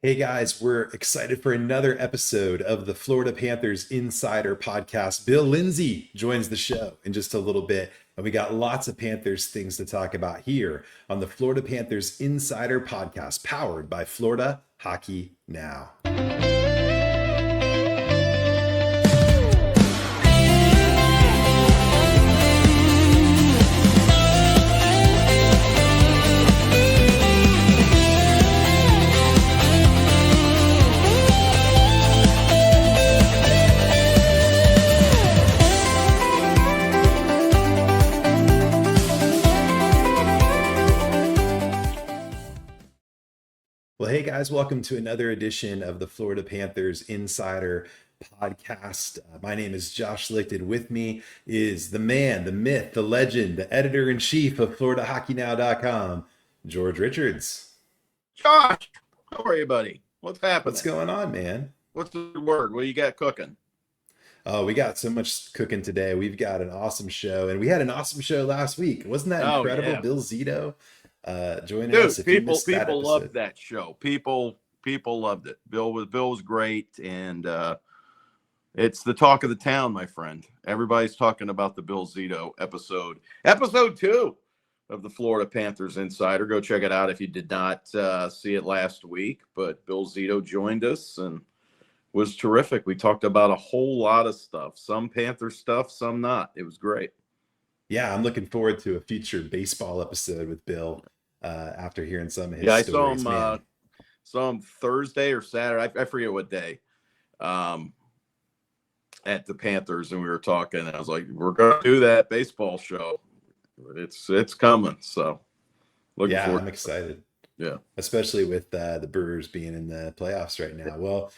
Hey guys, we're excited for another episode of the Florida Panthers Insider Podcast. Bill Lindsay joins the show in just a little bit, and we got lots of Panthers things to talk about here on the Florida Panthers Insider Podcast, powered by Florida Hockey Now. Well, hey guys, welcome to another edition of the Florida Panthers Insider Podcast. My name is Josh Lichted. With me is the man, the myth, the legend, the editor-in-chief of FloridaHockeynow.com, George Richards. Josh, how are you, buddy? What's What's happening? going on, man? What's the word? What do you got cooking? Oh, we got so much cooking today. We've got an awesome show, and we had an awesome show last week. Wasn't that Oh incredible? yeah, Bill Zito joining us. dude. If you People missed that people loved episode, that show. People loved it. Bill was great, and it's the talk of the town, my friend. Everybody's talking about the Bill Zito episode 2 of the Florida Panthers Insider. Go check it out if you did not see it last week. But Bill Zito joined us and was terrific. We talked about a whole lot of stuff. Some Panther stuff, some not. It was great. yeah, I'm looking forward to a future baseball episode with Bill after hearing some of his Yeah, I saw stories, him. man. Saw him Thursday or Saturday. I forget what day. Um, at the Panthers, and we were talking. And I was like, "We're going to do that baseball show. It's coming." So looking Yeah, forward. I'm excited, Yeah. especially with the Brewers being in the playoffs right now. Well,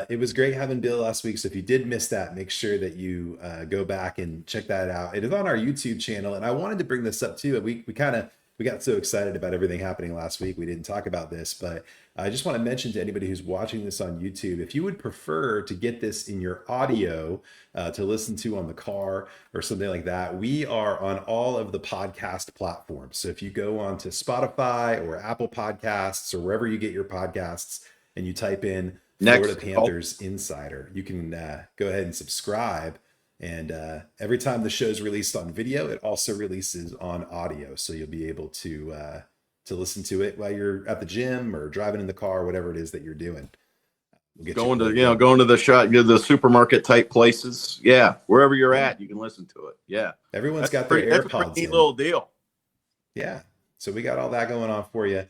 it was great having Bill last week. So if you did miss that, make sure that you go back and check that out. It is on our YouTube channel, and I wanted to bring this up too. We got so excited about everything happening last week. We didn't talk about this, but I just want to mention to anybody who's watching this on YouTube, if you would prefer to get this in your audio to listen to on the car or something like that, we are on all of the podcast platforms. So if you go on to Spotify or Apple Podcasts or wherever you get your podcasts and you type in Florida Next. Oh, Panthers Insider, you can go ahead and subscribe. And every time the show's released on video, it also releases on audio. So you'll be able to listen to it while you're at the gym or driving in the car, whatever it is that you're doing. We'll get you going to plugged in. going to the supermarket type places. Yeah, wherever you're at, you can listen to it. Yeah, Everyone's got their that's a pretty AirPods neat in. little deal. Yeah. So we got all that going on for you.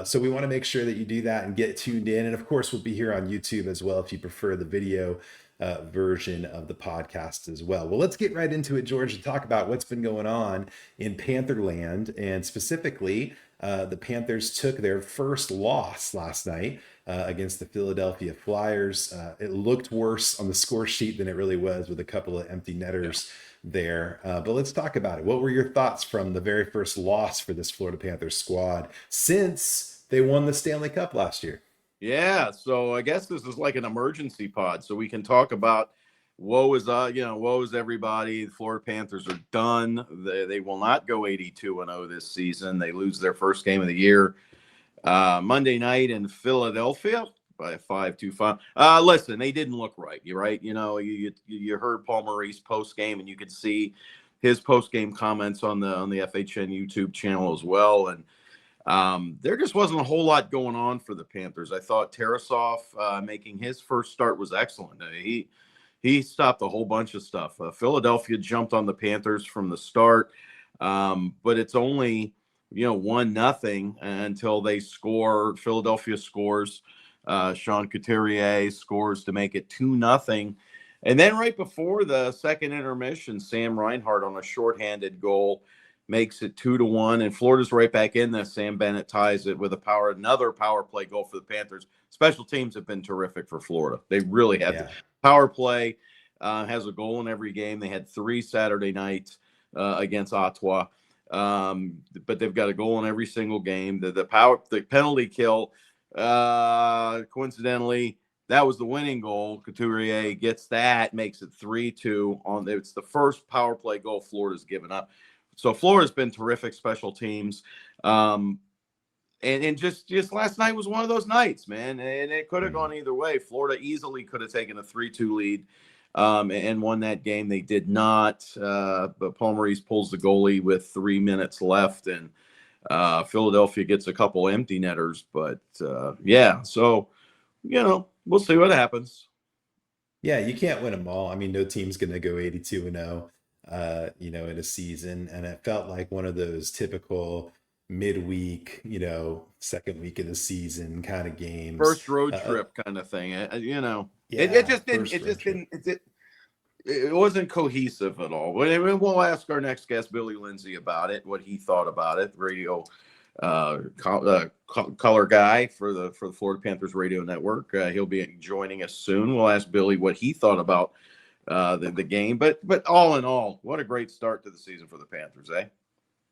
So we want to make sure that you do that and get tuned in. And of course, we'll be here on YouTube as well if you prefer the video version of the podcast as well. Well, let's get right into it, George, and talk about what's been going on in Pantherland. And specifically, the Panthers took their first loss last night against the Philadelphia Flyers. It looked worse on the score sheet than it really was, with a couple of empty netters there. But let's talk about it. What were your thoughts from the very first loss for this Florida Panthers squad since they won the Stanley Cup last year? Yeah, so I guess this is like an emergency pod, so we can talk about woe is everybody. The Florida Panthers are done. They will not go 82-0 this season. They lose their first game of the year Monday night in Philadelphia by a 5-2 final. Listen, they didn't look right. You're right. You heard Paul Maurice post game, and you could see his post game comments on the FHN YouTube channel as well, and there just wasn't a whole lot going on for the Panthers. I thought Tarasov making his first start was excellent. He stopped a whole bunch of stuff. Philadelphia jumped on the Panthers from the start, but it's only 1-0 until they score. Philadelphia scores. Sean Couturier scores to make it 2-0. And then right before the second intermission, Sam Reinhart on a shorthanded goal makes it 2-1, and Florida's right back in this. Sam Bennett ties it with another power play goal for the Panthers. Special teams have been terrific for Florida. They really have. Yeah. Power play has a goal in every game. They had 3 Saturday nights against Ottawa, but they've got a goal in every single game. The penalty kill, coincidentally, that was the winning goal. Couturier gets that, makes it 3-2. It's the first power play goal Florida's given up. So Florida's been terrific special teams. And just last night was one of those nights, man, and it could have Mhm. gone either way. Florida easily could have taken a 3-2 lead and won that game. They did not, but Paul Maurice pulls the goalie with 3 minutes left, and Philadelphia gets a couple empty netters. But yeah, so we'll see what happens. Yeah, you can't win them all. I mean, no team's going to go 82-0, in a season. And it felt like one of those typical midweek, second week of the season kind of games. First road trip kind of thing. It Yeah, just didn't. first It road just trip. didn't. It wasn't cohesive at all. We'll ask our next guest, Billy Lindsay, about it, what he thought about it. Radio color guy for the Florida Panthers radio network. He'll be joining us soon. We'll ask Billy what he thought about the game. But all in all, what a great start to the season for the Panthers, eh?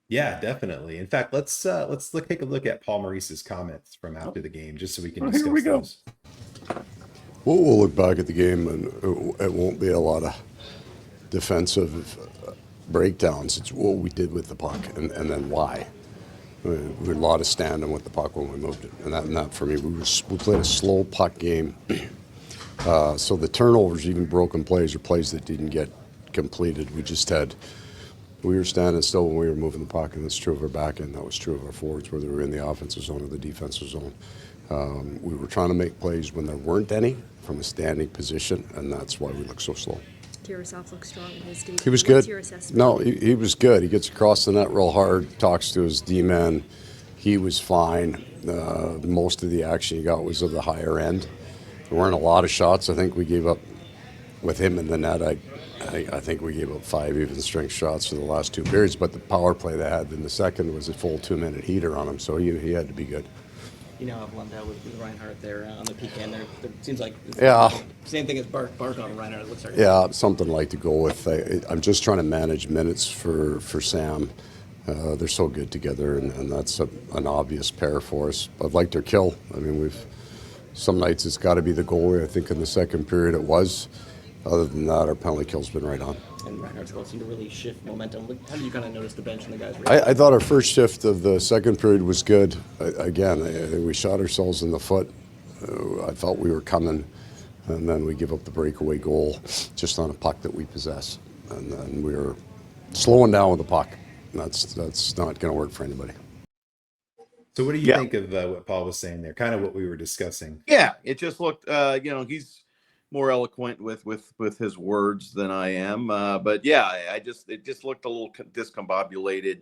Yeah, definitely. In fact, take a look at Paul Maurice's comments from after the game, just so we can Well, here we discuss go. those. We'll look back at the game, and it won't be a lot of defensive breakdowns. It's what we did with the puck, and then why. We had a lot of standing with the puck when we moved it, and that for me, we played a slow puck game. So the turnovers, even broken plays, or plays that didn't get completed, we were standing still when we were moving the puck, and that's true of our back end. That was true of our forwards, whether we were in the offensive zone or the defensive zone. We were trying to make plays when there weren't any from a standing position, and that's why we look so slow. Tarasov looks strong in his debut. He was What's good. your assessment? No, he was good. He gets across the net real hard, talks to his D-man. He was fine. Most of the action he got was of the higher end. There weren't a lot of shots. I think we gave up, with him in the net, I think we gave up 5 even strength shots for the last 2 periods, but the power play they had in the second was a full 2-minute heater on him, so he had to be good. You know, I've lumped out with Reinhart there on the PK, and there seems like it's Yeah. same thing as Bark on Reinhart. It looks like Yeah, something like to go with. I'm just trying to manage minutes for Sam. They're so good together, and that's an obvious pair for us. I've liked their kill. I mean, some nights it's got to be the goalie. I think in the second period it was. Other than that, our penalty kill's been right on. And Reinhardt's goal seemed to really shift momentum. How did you kind of notice the bench and the guys? I thought our first shift of the second period was good. Again, we shot ourselves in the foot. I felt we were coming, and then we give up the breakaway goal just on a puck that we possess. And then we were slowing down with the puck. That's not going to work for anybody. So what do you think of what Paul was saying there? Kind of what we were discussing. Yeah, it just looked, he's more eloquent with his words than I am. But yeah, it just looked a little discombobulated.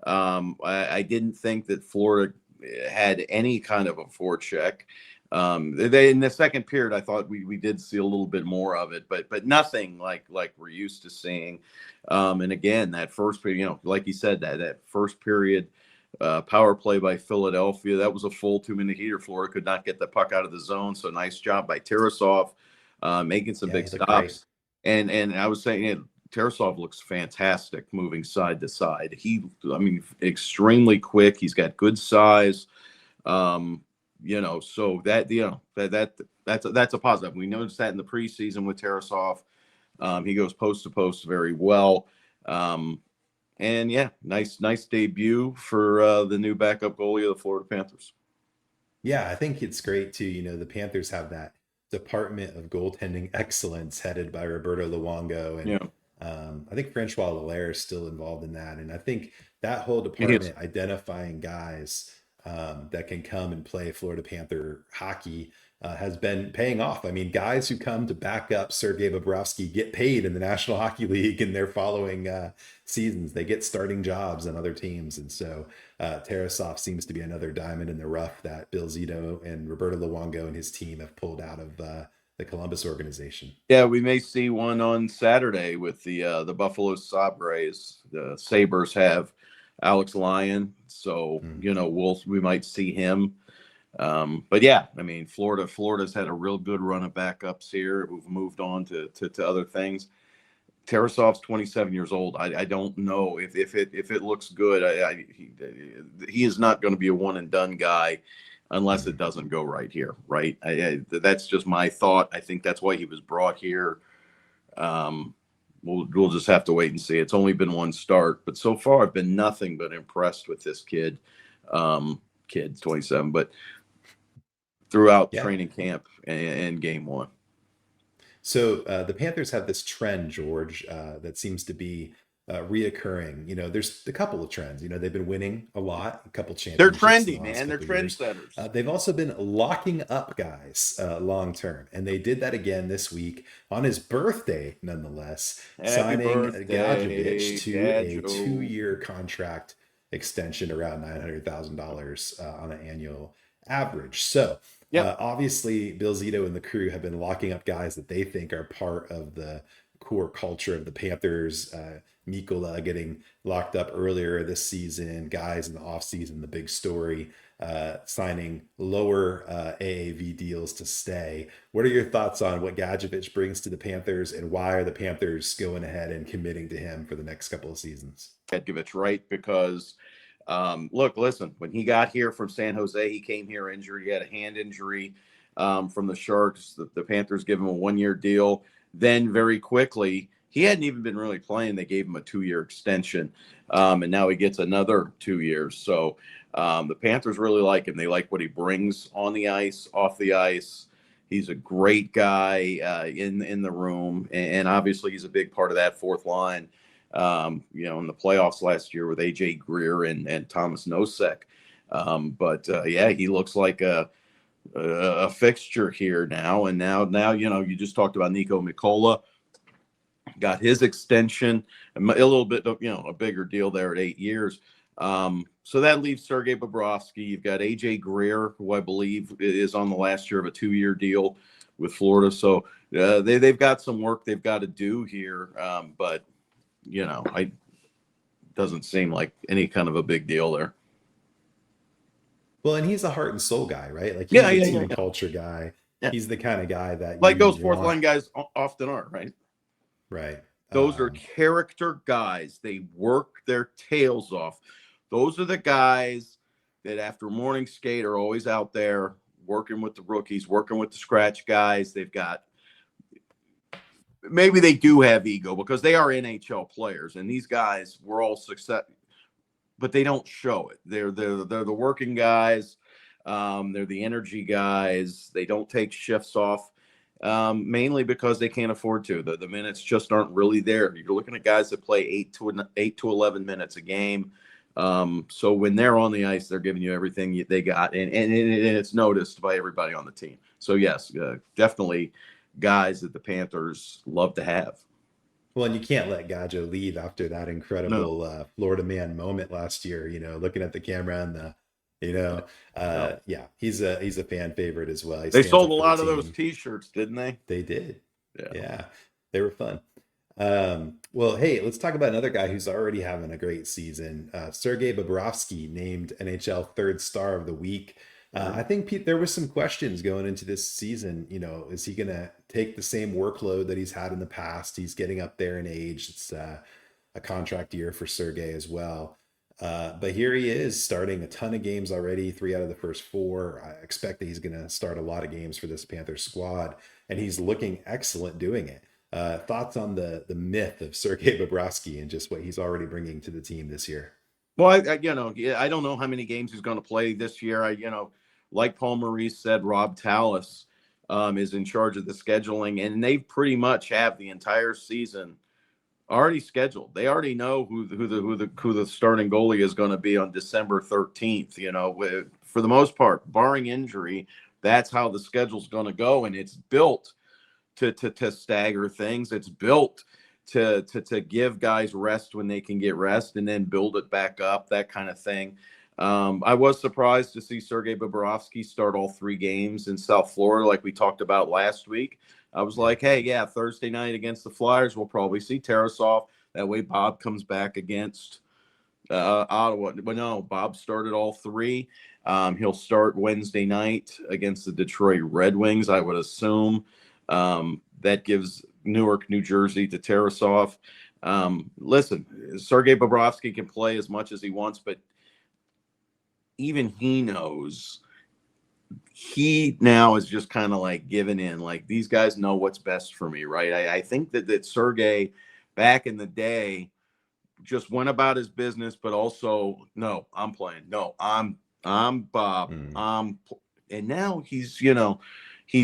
I didn't think that Florida had any kind of a forecheck. They in the second period, I thought we did see a little bit more of it, but nothing like we're used to seeing. And again, that first period, like you said, that first period power play by Philadelphia, that was a full 2-minute heater. Florida could not get the puck out of the zone, so nice job by Tarasov. Making some big stops. And I was saying, Tarasov looks fantastic moving side to side. Extremely quick. He's got good size. So that's a positive. We noticed that in the preseason with Tarasov. He goes post to post very well. And yeah, nice debut for the new backup goalie of the Florida Panthers. Yeah, I think it's great too. The Panthers have that department of goaltending excellence headed by Roberto Luongo, and I think Francois Lalare is still involved in that. And I think that whole department identifying guys that can come and play Florida Panther hockey has been paying off. I mean, guys who come to back up Sergei Bobrovsky get paid in the National Hockey League in their following seasons. They get starting jobs on other teams. And so Tarasov seems to be another diamond in the rough that Bill Zito and Roberto Luongo and his team have pulled out of the Columbus organization. Yeah, we may see one on Saturday with the Buffalo Sabres. The Sabres have Alex Lyon, so we might see him. But yeah, I mean, Florida's had a real good run of backups here. We've moved on to other things. Tarasov's 27 years old. I don't know if it looks good. He is not going to be a one and done guy unless it doesn't go right here. Right. That's just my thought. I think that's why he was brought here. We'll just have to wait and see. It's only been one start, but so far I've been nothing but impressed with this kid. kid, 27, but throughout Yeah. training camp and game one. So the Panthers have this trend, George, that seems to be reoccurring. There's a couple of trends. They've been winning a lot, a couple They're championships in trendy, the last man. They're couple of years. trendsetters. They've also been locking up guys long term, and they did that again this week on his birthday, nonetheless, Happy signing birthday, Gadjevich to a Gadjo. 2-year contract extension around $900,000 on an annual average. So. Yep. Obviously, Bill Zito and the crew have been locking up guys that they think are part of the core culture of the Panthers. Mikola getting locked up earlier this season, guys in the offseason, the big story, signing lower AAV deals to stay. What are your thoughts on what Gadjevich brings to the Panthers, and why are the Panthers going ahead and committing to him for the next couple of seasons? Gadjevich, right? Because look, listen, when he got here from San Jose, he came here injured. He had a hand injury from the Sharks. The Panthers gave him a 1-year deal. Then very quickly, he hadn't even been really playing. They gave him a 2-year extension, and now he gets another 2 years. So the Panthers really like him. They like what he brings on the ice, off the ice. He's a great guy in the room, and obviously he's a big part of that fourth line. In the playoffs last year with AJ Greer and Thomas Nosek. He looks like a fixture here now. And now, you just talked about Nico Mikola, got his extension, a little bit, a bigger deal there at 8 years. So that leaves Sergei Bobrovsky. You've got AJ Greer, who I believe is on the last year of a 2-year deal with Florida. So they've got some work they've got to do here. But it doesn't seem like any kind of a big deal there. Well, and he's a heart and soul guy, right? Like he's a team culture guy. Yeah. He's the kind of guy that like those fourth line guys often are, right? Right. Those are character guys. They work their tails off. Those are the guys that after morning skate are always out there working with the rookies, working with the scratch guys. They've got, maybe they do have ego because they are NHL players, and these guys were all success, but they don't show it. They're the working guys. They're the energy guys. They don't take shifts off, mainly because they can't afford to. The minutes just aren't really there. You're looking at guys that play 8 to 11 minutes a game. So when they're on the ice, they're giving you everything they got, and it's noticed by everybody on the team. So yes, definitely guys that the Panthers love to have. Well, and you can't let Gadjo leave after that incredible Florida man moment last year, looking at the camera and he's a fan favorite as well. They sold a lot of those t-shirts, didn't they? They did. Yeah. They were fun. Well, hey, let's talk about another guy who's already having a great season. Sergei Bobrovsky named NHL third star of the week. I think, Pete, there was some questions going into this season. Is he going to take the same workload that he's had in the past? He's getting up there in age. It's a contract year for Sergei as well. But here he is starting a ton of games already, 3 out of the first 4. I expect that he's going to start a lot of games for this Panthers squad, and he's looking excellent doing it. Thoughts on the myth of Sergei Bobrovsky and just what he's already bringing to the team this year? Well, I don't know how many games he's going to play this year. Like Paul Maurice said, Rob Tallis is in charge of the scheduling, and they pretty much have the entire season already scheduled. They already know who the starting goalie is going to be on December 13th. For the most part, barring injury, that's how the schedule's going to go, and it's built to stagger things. It's built to give guys rest when they can get rest, and then build it back up, that kind of thing. I was surprised to see Sergei Bobrovsky start all 3 games in South Florida, like we talked about last week. I was like, hey, yeah, Thursday night against the Flyers, we'll probably see Tarasov. That way Bob comes back against Ottawa. But no, Bob started all 3. He'll start Wednesday night against the Detroit Red Wings, I would assume. That gives Newark, New Jersey to Tarasov. Listen, Sergei Bobrovsky can play as much as he wants, but even he knows he now is just kind of like giving in. Like, these guys know what's best for me, right? I think that Sergei back in the day just went about his business, but also, no, I'm playing. No, I'm I'm Bob. Mm. And now he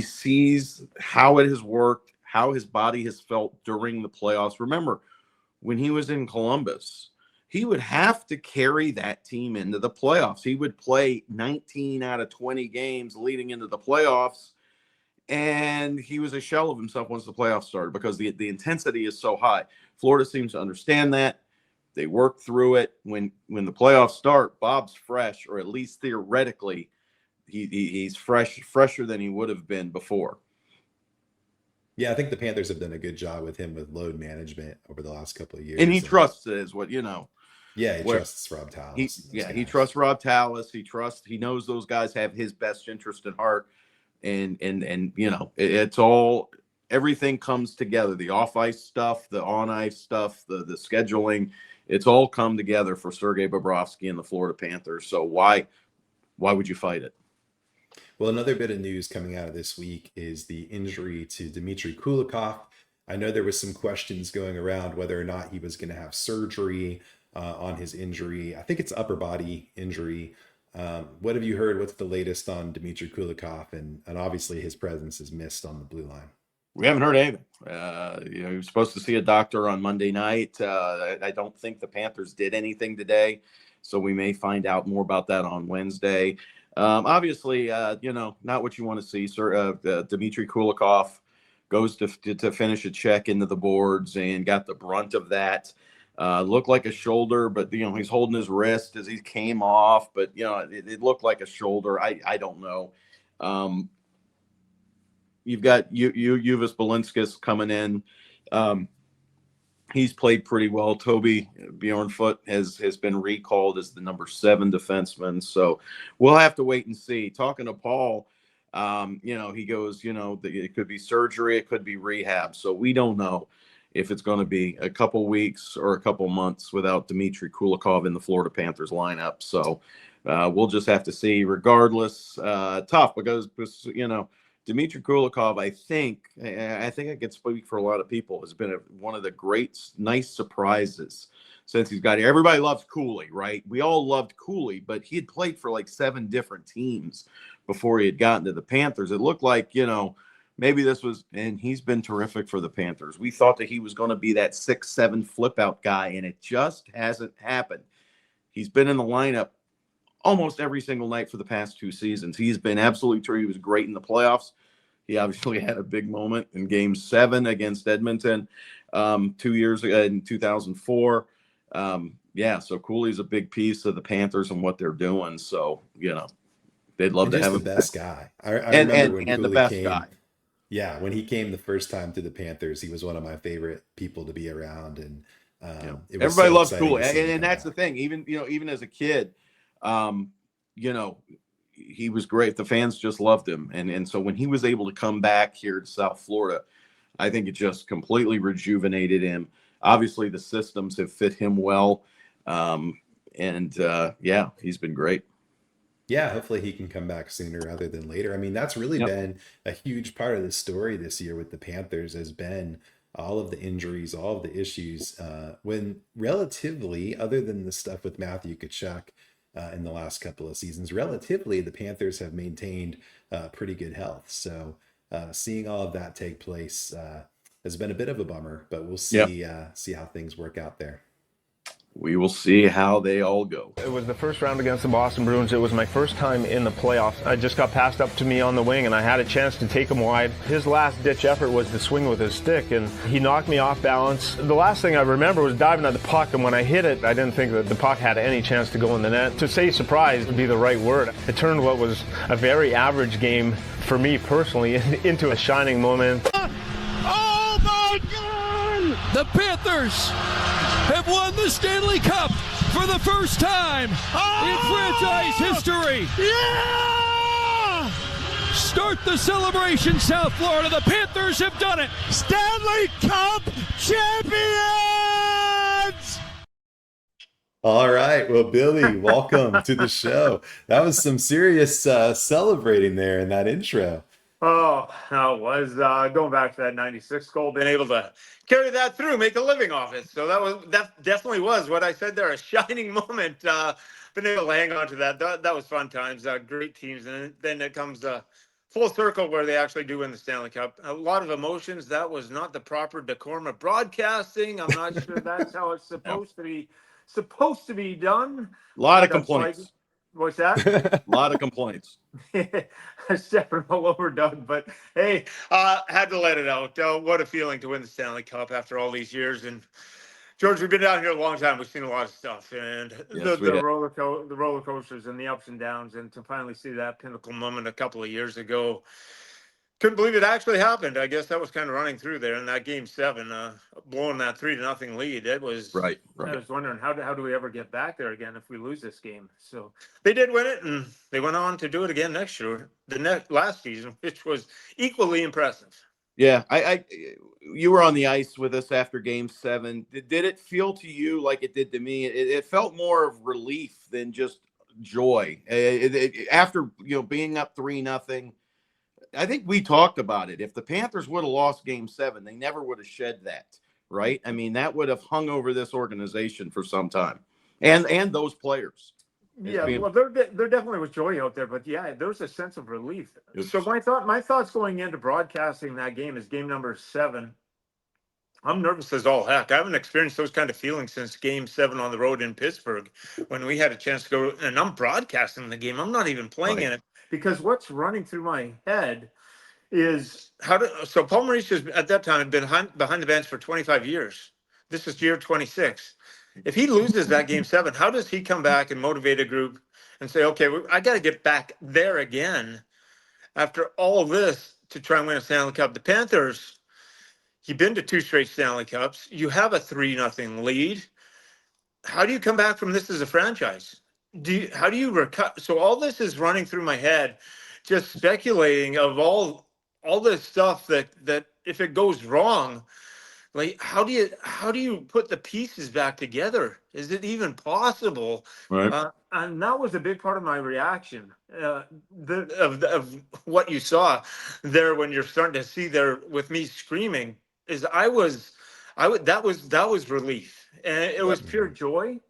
sees how it has worked, how his body has felt during the playoffs. Remember, when he was in Columbus, he would have to carry that team into the playoffs. He would play 19 out of 20 games leading into the playoffs, and he was a shell of himself once the playoffs started because the intensity is so high. Florida seems to understand that. They work through it. When the playoffs start, Bob's fresh, or at least theoretically, he's fresher than he would have been before. Yeah, I think the Panthers have done a good job with him with load management over the last couple of years. And he trusts it, is what you know. Yeah, he Where trusts Rob Tallis. he trusts Rob Tallis. He knows those guys have his best interest at heart, and it's all, everything comes together. The off ice stuff, the on ice stuff, the scheduling, it's all come together for Sergei Bobrovsky and the Florida Panthers. So why would you fight it? Well, another bit of news coming out of this week is the injury to Dmitry Kulikov. I know there was some questions going around whether or not he was going to have surgery on his injury. I think it's upper body injury. What have you heard? What's the latest on Dmitry Kulikov? And obviously his presence is missed on the blue line. We haven't heard anything. He was supposed to see a doctor on Monday night. I don't think the Panthers did anything today, so we may find out more about that on Wednesday. Obviously, not what you want to see. Sir, Dmitry Kulikov goes to finish a check into the boards and got the brunt of that. Looked like a shoulder, but he's holding his wrist as he came off. But it looked like a shoulder. I don't know. You've got Uvis Balinskis coming in. He's played pretty well. Toby Bjornfoot has been recalled as the number 7 defenseman. So we'll have to wait and see. Talking to Paul, he goes, it could be surgery, it could be rehab. So we don't know if it's going to be a couple weeks or a couple months without Dmitry Kulikov in the Florida Panthers lineup. So we'll just have to see. Regardless, tough because Dmitry Kulikov, I think I can speak for a lot of people, has been one of the great, nice surprises since he's got here. Everybody loves Cooley, right? We all loved Cooley, but he had played for like 7 different teams before he had gotten to the Panthers. It looked like, maybe this was, and he's been terrific for the Panthers. We thought that he was going to be that 6-7 flip out guy, and it just hasn't happened. He's been in the lineup almost every single night for the past 2 seasons. He's been absolutely true. He was great in the playoffs. He obviously had a big moment in Game 7 against Edmonton 2 years ago in 2004. So Cooley's a big piece of the Panthers and what they're doing. So, they'd love to have the him. Best guy. I remember when the Cooley best came. guy. Yeah, when he came the first time to the Panthers, he was one of my favorite people to be around, and everybody loves Cooley, and that's the thing. Even as a kid, he was great. The fans just loved him, and so when he was able to come back here to South Florida, I think it just completely rejuvenated him. Obviously, the systems have fit him well, he's been great. Yeah, hopefully he can come back sooner rather than later. I mean, that's really been a huge part of the story this year with the Panthers, has been all of the injuries, all of the issues, when relatively, other than the stuff with Matthew Tkachuk in the last couple of seasons, relatively, the Panthers have maintained pretty good health. So seeing all of that take place has been a bit of a bummer, but we'll see see how things work out there. We will see how they all go. It was the first round against the Boston Bruins. It was my first time in the playoffs. I just got passed up to me on the wing, and I had a chance to take him wide. His last-ditch effort was to swing with his stick, and he knocked me off balance. The last thing I remember was diving at the puck, and when I hit it, I didn't think that the puck had any chance to go in the net. To say surprised would be the right word. It turned what was a very average game for me personally into a shining moment. Oh, my God! The Panthers have won the Stanley Cup for the first time in franchise history. Yeah! Start the celebration, South Florida. The Panthers have done it. Stanley Cup champions! All right. Well, Billy, welcome to the show. That was some serious celebrating there in that intro. Oh, no, it was going back to that '96 goal, being able to carry that through, make a living off it. So that definitely was what I said there, a shining moment. Been able to hang on to that. That was fun times. Great teams, and then it comes full circle where they actually do win the Stanley Cup. A lot of emotions. That was not the proper decorum of broadcasting. I'm not sure that's how it's Yeah. supposed to be done. A lot of That's why. complaints. What's that? A lot of complaints. Stepping all over Doug, but hey, had to let it out. What a feeling to win the Stanley Cup after all these years. And George, we've been down here a long time. We've seen a lot of stuff, and Yes, we have. the roller coasters and the ups and downs, and to finally see that pinnacle moment a couple of years ago. Couldn't believe it actually happened. I guess that was kind of running through there in that game 7, blowing that 3-0 lead. It was Right. I was wondering how do we ever get back there again if we lose this game? So they did win it, and they went on to do it again next year, last season, which was equally impressive. Yeah, you were on the ice with us after Game 7. Did it feel to you like it did to me? It felt more of relief than just joy. After being up 3-0, I think we talked about it. If the Panthers would have lost Game 7, they never would have shed that, right? I mean, that would have hung over this organization for some time, and those players. Yeah, well, there definitely was joy out there, but yeah, there's a sense of relief. So my thoughts going into broadcasting that game is game number 7. I'm nervous as all heck. I haven't experienced those kind of feelings since Game 7 on the road in Pittsburgh, when we had a chance to go. And I'm broadcasting the game. I'm not even playing in it, because what's running through my head is so Paul Maurice has, at that time, had been behind the bench for 25 years. This is year 26. If he loses that Game 7, how does he come back and motivate a group and say, okay, I got to get back there again after all this to try and win a Stanley Cup? The Panthers, you've been to 2 straight Stanley Cups. You have a 3-0 lead. How do you come back from this as a franchise? How do you recover? So all this is running through my head, just speculating of all this stuff that if it goes wrong, like how do you put the pieces back together? Is it even possible? Right. And that was a big part of my reaction, of what you saw there when you're starting to see there with me screaming. Is that was relief, and it was pure joy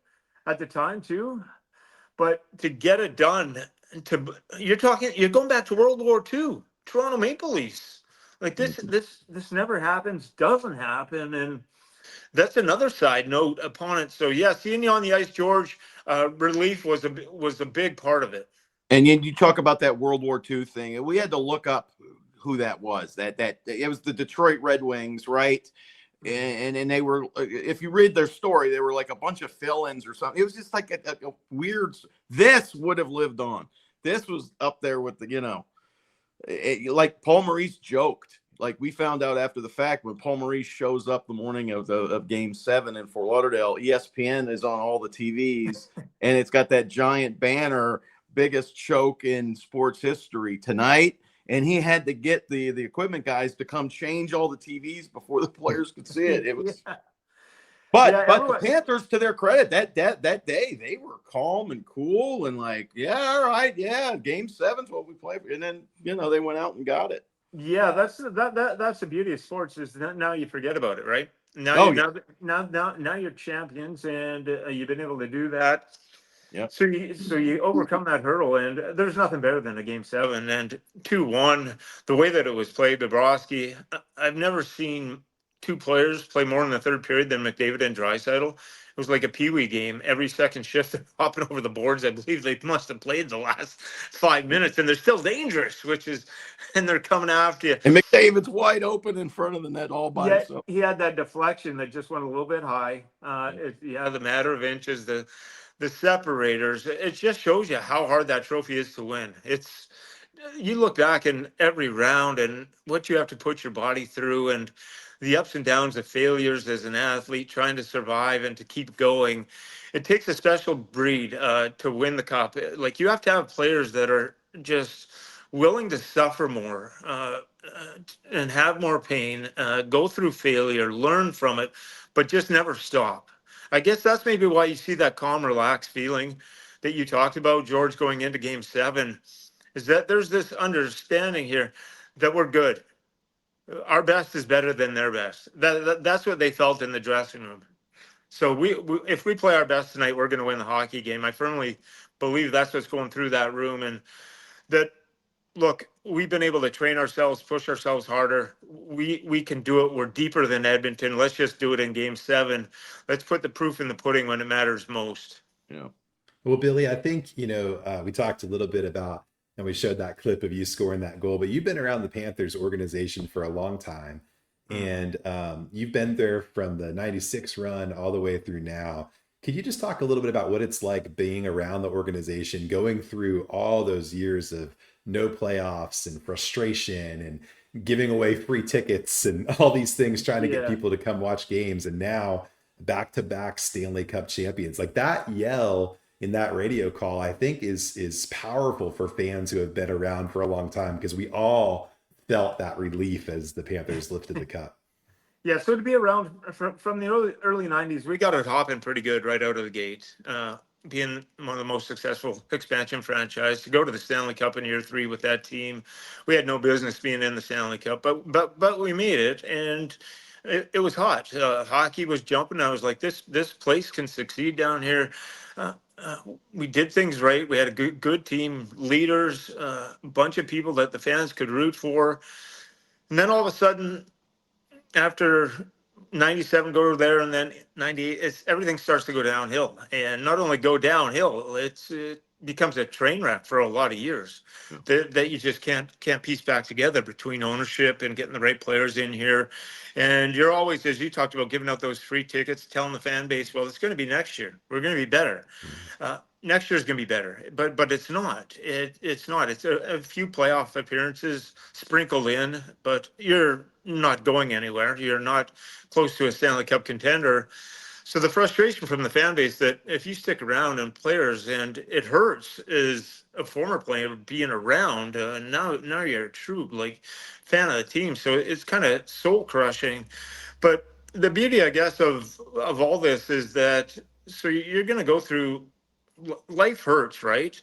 at the time too. But to get it done, you're going back to World War II, Toronto Maple Leafs. Like this never happens, doesn't happen, and that's another side note upon it. So yeah, seeing you on the ice, George, relief was a big part of it. And you talk about that World War II thing, and we had to look up who that was. That it was the Detroit Red Wings, right? And they were, if you read their story, they were like a bunch of fill-ins or something. It was just like a weird. This would have lived on. This was up there with the, like Paul Maurice joked. Like we found out after the fact when Paul Maurice shows up the morning of Game 7 in Fort Lauderdale, ESPN is on all the TVs, and it's got that giant banner, biggest choke in sports history tonight. And he had to get the equipment guys to come change all the TVs before the players could see it. It was, but the Panthers, to their credit, that day they were calm and cool and like, yeah, all right, yeah, Game 7's what we play for. And then they went out and got it. Yeah, that's the beauty of sports, is that now you forget about it, right? Now you're champions, and you've been able to do that. Yeah. So you overcome that hurdle, and there's nothing better than a Game 7 and 2-1. The way that it was played, Bobrovsky, I've never seen 2 players play more in the third period than McDavid and Draisaitl. It was like a peewee game. Every second shift, they're hopping over the boards. I believe they must have played the last 5 minutes, and they're still dangerous, and they're coming after you. And McDavid's wide open in front of the net all by himself. He had that deflection that just went a little bit high. The matter of inches, the separators. It just shows you how hard that trophy is to win. You look back in every round and what you have to put your body through, and the ups and downs of failures as an athlete trying to survive and to keep going. It takes a special breed to win the cup. Like, you have to have players that are just willing to suffer more and have more pain, go through failure, learn from it, but just never stop. I guess that's maybe why you see that calm, relaxed feeling that you talked about, George, going into Game 7, is that there's this understanding here that we're good. Our best is better than their best. That's what they felt in the dressing room. So if we play our best tonight, we're going to win the hockey game. I firmly believe that's what's going through that room, and that, look, we've been able to train ourselves, push ourselves harder. We can do it. We're deeper than Edmonton. Let's just do it in Game 7. Let's put the proof in the pudding when it matters most. Yeah. Well, Billy, I think, we talked a little bit about, and we showed that clip of you scoring that goal, but you've been around the Panthers organization for a long time. And you've been there from the 96 run all the way through now. Could you just talk a little bit about what it's like being around the organization, going through all those years of no playoffs and frustration and giving away free tickets and all these things, trying to get people to come watch games, and now back-to-back Stanley Cup champions? Like, that yell in that radio call, I think is powerful for fans who have been around for a long time, because we all felt that relief as the Panthers lifted the cup. Yeah, so to be around from the early 90s, we got it hopping pretty good right out of the gate. Being one of the most successful expansion franchise, to go to the Stanley Cup in year 3 with that team, we had no business being in the Stanley Cup, but we made it, and it was hot. Hockey was jumping. I was like, this place can succeed down here. We did things right. We had a good team, leaders, a bunch of people that the fans could root for. And then all of a sudden, after 97 go there, and then 98, everything starts to go downhill. And not only go downhill, it becomes a train wreck for a lot of years that you just can't piece back together between ownership and getting the right players in here. And you're always, as you talked about, giving out those free tickets, telling the fan base, well, it's going to be next year. We're going to be better. Next year is going to be better, but it's not. It's not. It's a few playoff appearances sprinkled in, but you're not going anywhere. You're not close to a Stanley Cup contender. So the frustration from the fan base that if you stick around, and players, and it hurts as a former player being around, now you're a true fan of the team. So it's kind of soul crushing. But the beauty, I guess, of all this is that, so you're going to go through, life hurts, right?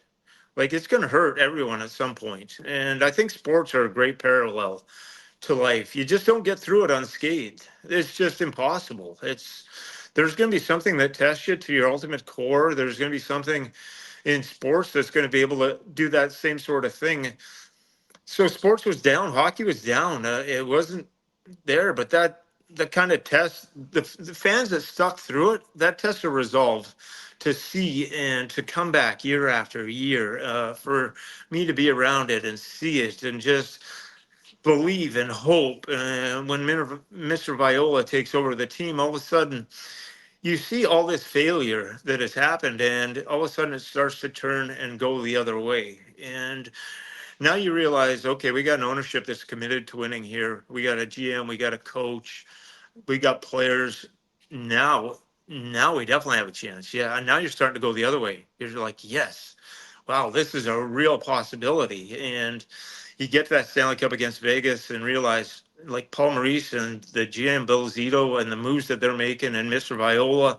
Like, it's going to hurt everyone at some point. And I think sports are a great parallel to life. You just don't get through it unscathed. It's just impossible. There's going to be something that tests you to your ultimate core. There's going to be something in sports that's going to be able to do that same sort of thing. So sports was down, hockey was down. It wasn't there, but that kind of test, the fans that stuck through it, that test of resolve to see and to come back year after year, for me to be around it and see it and just believe and hope. And when Mr. Viola takes over the team, all of a sudden you see all this failure that has happened, and all of a sudden it starts to turn and go the other way. And now you realize, okay, we got an ownership that's committed to winning here. We got a GM, we got a coach, we got players. Now we definitely have a chance. Yeah, and now you're starting to go the other way. You're like, yes, wow, this is a real possibility. And you get to that Stanley Cup against Vegas and realize, like, Paul Maurice and the GM Bill Zito and the moves that they're making, and Mr. Viola,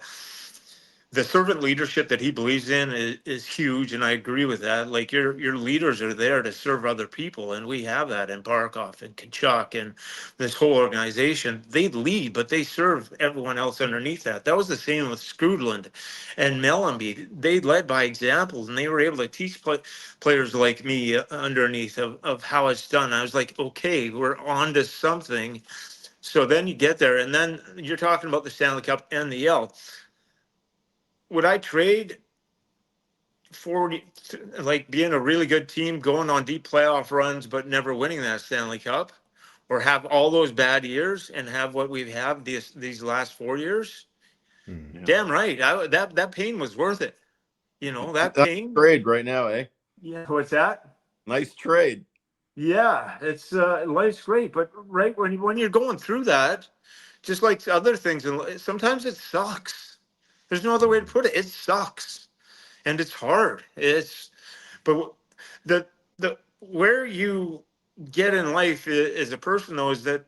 the servant leadership that he believes in is huge, and I agree with that. Like, your leaders are there to serve other people, and we have that in Barkov and Kachuk and this whole organization. They lead, but they serve everyone else underneath that. That was the same with Skrudland and Mellenby. They led by examples, and they were able to teach players like me underneath of how it's done. I was like, okay, we're on to something. So then you get there, and then you're talking about the Stanley Cup and the L. Would I trade for, like, being a really good team, going on deep playoff runs, but never winning that Stanley Cup, or have all those bad years and have what we've had these last 4 years? Yeah. Damn right. That pain was worth it. That pain. Trade right now, eh? Yeah. What's that? Nice trade. Yeah, it's life's great, but right when you're going through that, just like other things, and sometimes it sucks. There's no other way to put it. It sucks, and it's hard. But the where you get in life as a person, though, is that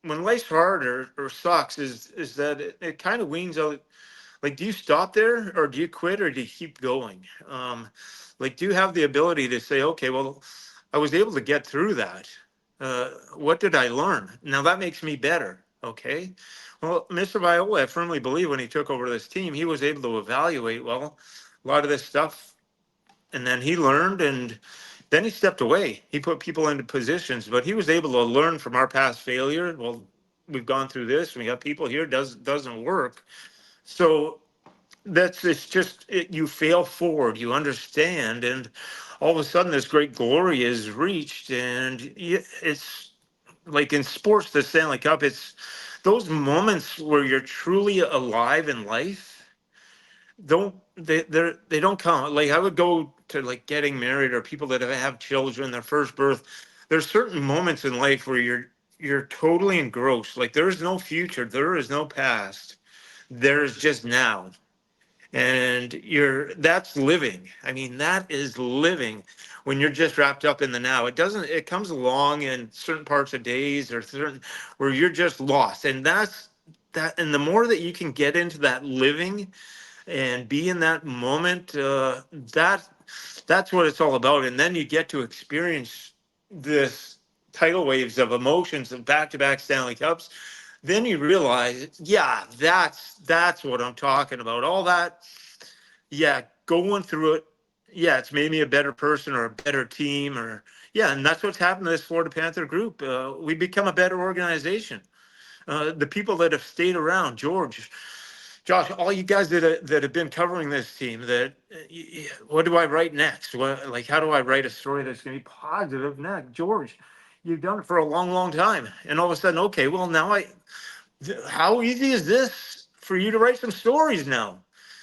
when life's hard or sucks, is that it kind of weans out. Like, do you stop there, or do you quit, or do you keep going? Like, do you have the ability to say, okay, well, I was able to get through that. What did I learn? Now that makes me better. Okay. Well, Mr. Viola, I firmly believe when he took over this team, he was able to evaluate, well, a lot of this stuff. And then he learned, and then he stepped away. He put people into positions, but he was able to learn from our past failure. Well, we've gone through this. We got people here, doesn't work. So it's just you fail forward, you understand, and all of a sudden this great glory is reached, and it's like in sports, the Stanley Cup. It's those moments where you're truly alive in life. They don't count. Like I would go to like getting married or people that have children, their first birth. There's certain moments in life where you're totally engrossed. Like there is no future, there is no past. There's just now, and that's living. I mean, that is living when you're just wrapped up in the now. It comes along in certain parts of days or certain where you're just lost, and that's that. And the more that you can get into that living and be in that moment, that's what it's all about. And then you get to experience this tidal waves of emotions of back-to-back Stanley Cups. Then you realize, yeah, that's what I'm talking about. All that, yeah, going through it, yeah, it's made me a better person or a better team, or yeah, and that's what's happened to this Florida Panther group. We become a better organization. The people that have stayed around, Josh, all you guys that have been covering this team, what do I write next? Like, how do I write a story that's going to be positive next? George, you've done it for a long, long time, and all of a sudden, okay, well, now how easy is this for you to write some stories now?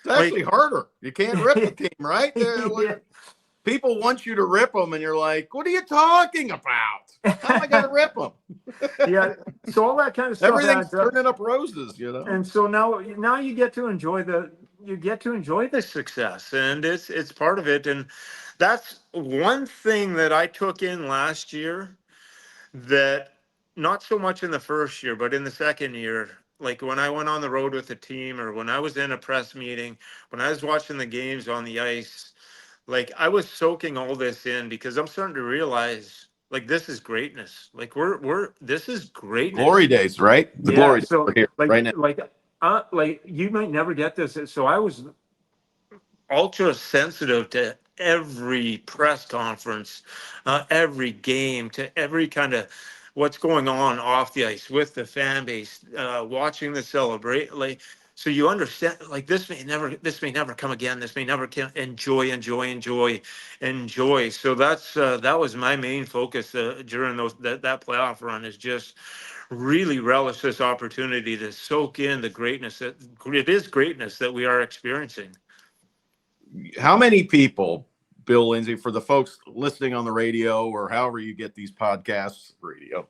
It's actually harder. You can't rip the team, right? Yeah. People want you to rip them, and you're like, "What are you talking about? How am I going to rip them?" Yeah. So all that kind of stuff. Everything's turning up roses, you know. And so now you get to enjoy the success, and it's part of it. And that's one thing that I took in last year, that not so much in the first year, but in the second year, like when I went on the road with the team, or when I was in a press meeting, when I was watching the games on the ice, like I was soaking all this in, because I'm starting to realize, like, this is greatness. Like this is greatness. Glory days, right? The Yeah, glory days so are here like right now. like you might never get this. So I was ultra sensitive to every press conference, every game, to every kind of what's going on off the ice with the fan base, watching the celebrate. Like, so you understand, like this may never come again. This may never come. Enjoy. So that was my main focus during that playoff run, is just really relish this opportunity to soak in the greatness that it is greatness that we are experiencing. How many people, Bill Lindsay, for the folks listening on the radio or however you get these podcasts, radio,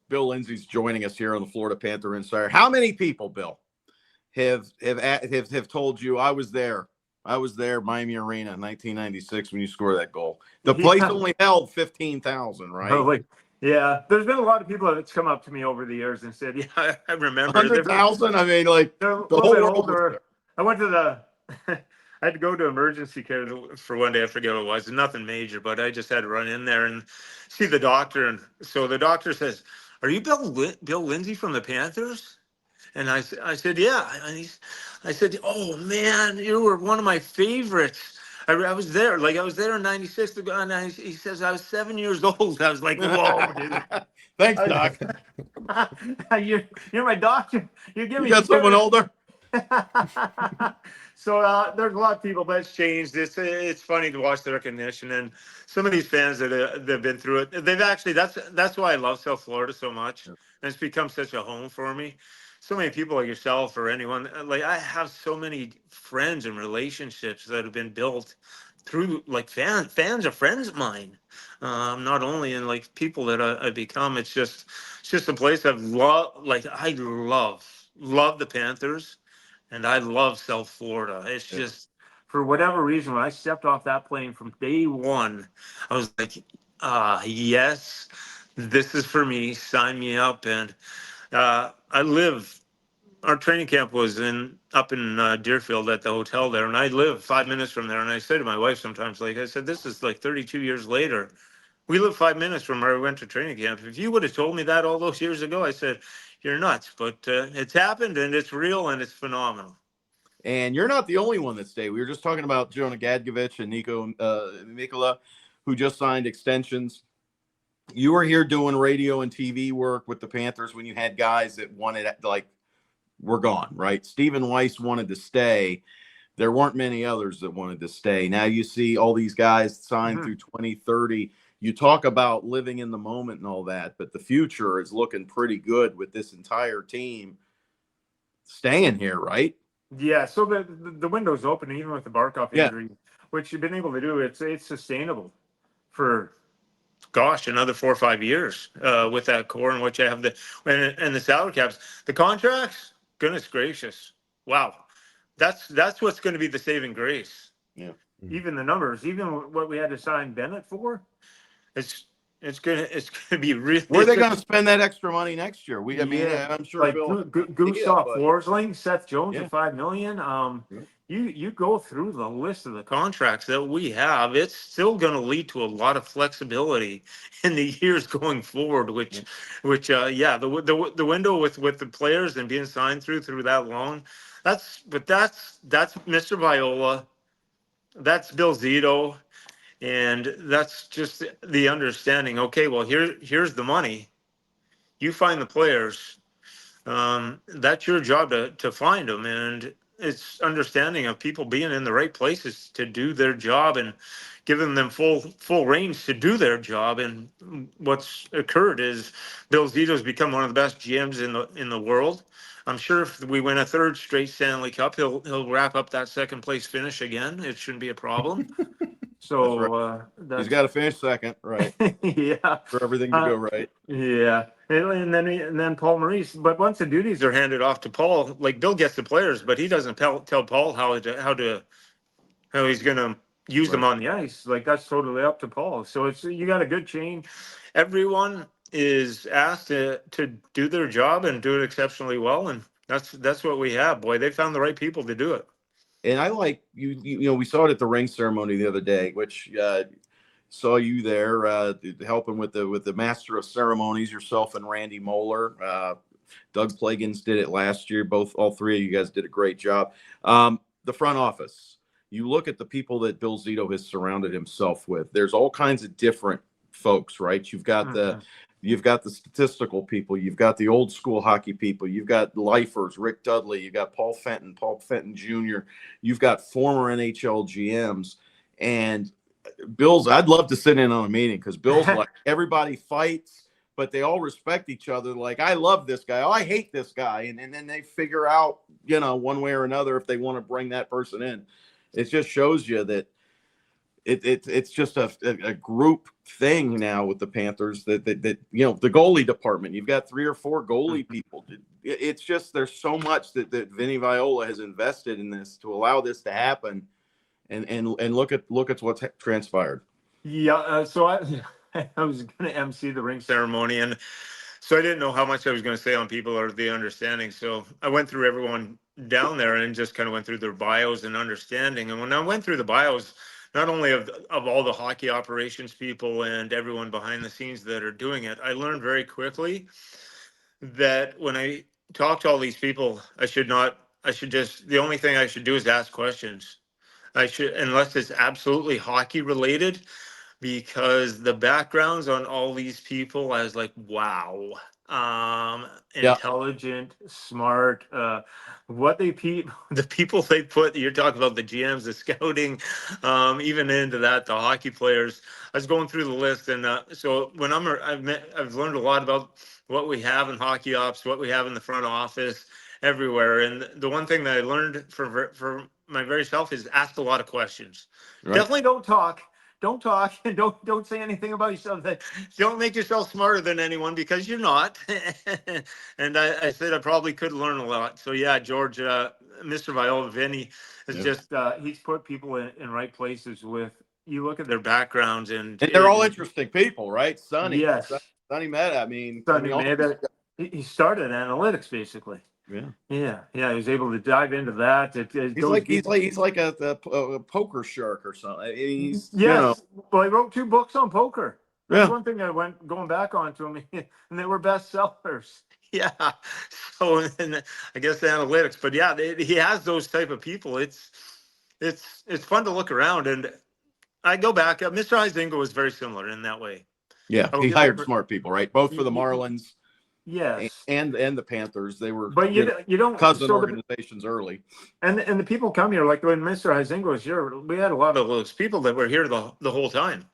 Bill Lindsay's joining us here on the Florida Panther Insider. How many people, Bill, have told you, I was there, Miami Arena, 1996, when you scored that goal? The place only held 15,000, right? Like, yeah, there's been a lot of people that's come up to me over the years and said, "Yeah, I remember." 100,000. I mean, like they're the whole world was older. there. I went to I had to go to emergency care for one day. I forget what it was. Nothing major, but I just had to run in there and see the doctor. And so the doctor says, "Are you Bill Lindsay from the Panthers?" And I said, "Yeah." And I said, "Oh man, you were one of my favorites. I was there. Like, I was there in '96." And he says, "I was 7 years old." I was like, "Whoa, dude." Thanks, Doc. You're my doctor. You give me. You got someone older? So there's a lot of people that's changed. It's funny to watch the recognition, and some of these fans that have been through it. They've actually that's why I love South Florida so much, and it's become such a home for me. So many people like yourself or anyone, like I have so many friends and relationships that have been built through, like, fans are friends of mine. Not only in like people that I become. It's just a place I've loved. Like, I love the Panthers. And I love South Florida. It's just, for whatever reason, when I stepped off that plane from day one, I was like, yes, this is for me. Sign me up. And our training camp was up in Deerfield at the hotel there. And I live 5 minutes from there. And I say to my wife sometimes, like, I said, this is like 32 years later. We live 5 minutes from where we went to training camp. If you would have told me that all those years ago, I said, you're nuts. But it's happened, and it's real, and it's phenomenal. And you're not the only one that stayed. We were just talking about Jonah Gadgevich and Nico Mikkola, who just signed extensions. You were here doing radio and TV work with the Panthers when you had guys that wanted, like, were gone, right? Stephen Weiss wanted to stay. There weren't many others that wanted to stay. Now you see all these guys signed through 2030. You talk about living in the moment and all that, but the future is looking pretty good with this entire team staying here, right? Yeah, so the window's open, even with the Barkov injury, which you've been able to do. It's sustainable for, gosh, another 4 or 5 years with that core and what you have and the salary caps, the contracts. Goodness gracious, wow, that's what's going to be the saving grace. Yeah, even the numbers, even what we had to sign Bennett for, it's gonna be really. Where are they going to spend that extra money next year? I mean, I'm sure like Bill Gustav Forsling, Seth Jones at $5 million. Yeah. You go through the list of the contracts that we have, it's still going to lead to a lot of flexibility in the years going forward. Which the window with the players and being signed through that long, that's Mr. Viola, that's Bill Zito. And that's just the understanding. Okay, well, here's the money. You find the players. That's your job to find them. And it's understanding of people being in the right places to do their job and giving them full range to do their job. And what's occurred is Bill Zito's become one of the best GMs in the world. I'm sure if we win a third straight Stanley Cup, he'll wrap up that second place finish again. It shouldn't be a problem. So he's got to finish second, right? Yeah, for everything to go right. Yeah, and then Paul Maurice. But once the duties are handed off to Paul, like Bill gets the players, but he doesn't tell Paul how he's going to use them on the ice. Like that's totally up to Paul. So you got a good chain. Everyone is asked to do their job and do it exceptionally well, and that's what we have. Boy, they found the right people to do it. And I like you know, we saw it at the ring ceremony the other day, which saw you there helping with the master of ceremonies, yourself and Randy Moeller. Doug Plagans did it last year. All three of you guys did a great job. The front office, you look at the people that Bill Zito has surrounded himself with. There's all kinds of different folks, right? You've got the statistical people. You've got the old school hockey people. You've got lifers, Rick Dudley. You've got Paul Fenton Jr. You've got former NHL GMs. And I'd love to sit in on a meeting because Bill's like, everybody fights, but they all respect each other. Like, I love this guy. Oh, I hate this guy. And then they figure out, one way or another if they want to bring that person in. It just shows you that it's just a group thing now with the Panthers that the goalie department, you've got 3 or 4 goalie people. It's just, there's so much that Vinny Viola has invested in this to allow this to happen, and look at what's transpired. Yeah. So I was going to MC the ring ceremony, and so I didn't know how much I was going to say on people or the understanding. So I went through everyone down there and just kind of went through their bios and understanding. And when I went through the bios, not only of all the hockey operations people and everyone behind the scenes that are doing it, I learned very quickly that when I talk to all these people, the only thing I should do is ask questions. Unless it's absolutely hockey related, because the backgrounds on all these people, I was like, wow. Intelligent, smart, the people they put, you're talking about the GMs, the scouting, even into that, the hockey players. I was going through the list, and so when I've learned a lot about what we have in hockey ops, what we have in the front office, everywhere. And the one thing that I learned for my very self is ask a lot of questions. Right. Definitely don't talk and don't say anything about yourself. Don't make yourself smarter than anyone, because you're not. And I said I probably could learn a lot. So yeah, George, Mr. Viola, Vinny is just he's put people in right places. You look at their backgrounds, and they're all interesting people, right? Sonny, yes, Sonny Mehta. He started analytics basicly. Yeah. He was able to dive into that. He's like a poker shark or something. Well, he wrote 2 books on poker. That's Yeah. one thing I went going back onto them, and they were bestsellers. Yeah. So, and I guess the analytics, but yeah, he has those type of people. It's fun to look around, and I go back. Mr. Huizenga was very similar in that way. Yeah. I will He give him hired smart people, right? Both for the Marlins yes, and the Panthers. They were, but you don't. cousin So organizations early. and the people come here like when Mr. Huizenga was here. We had a lot of those people that were here the whole time.